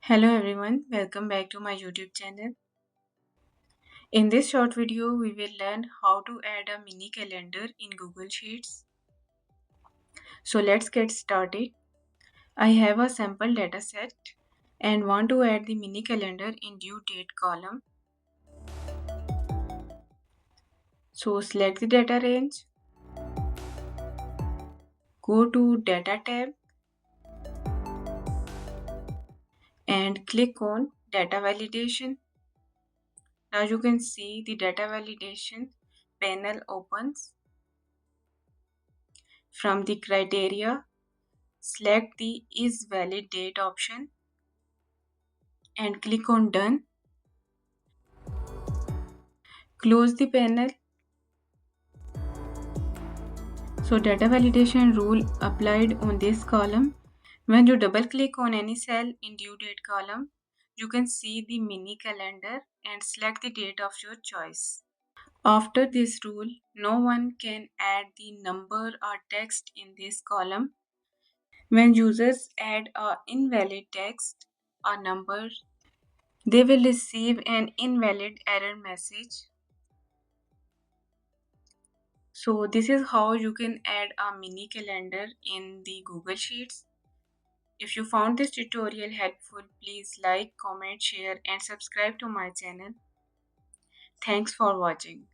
Hello everyone, welcome back to my YouTube channel. In this short video, we will learn how to add a mini calendar in Google Sheets. So let's get started. I have a sample data set and want to add the mini calendar in due date column. So select the data range, go to Data tab and click on Data Validation. Now you can see the data validation panel opens. From the criteria, select the Is Valid Date option and click on Done. Close the panel. So data validation rule applied on this column. When you double click on any cell in due date column, you can see the mini calendar and select the date of your choice. After this rule, no one can add the number or text in this column. When users add a invalid text or number, they will receive an invalid error message. So this is how you can add a mini calendar in the Google Sheets. If you found this tutorial helpful, please like, comment, share and subscribe to my channel. Thanks for watching.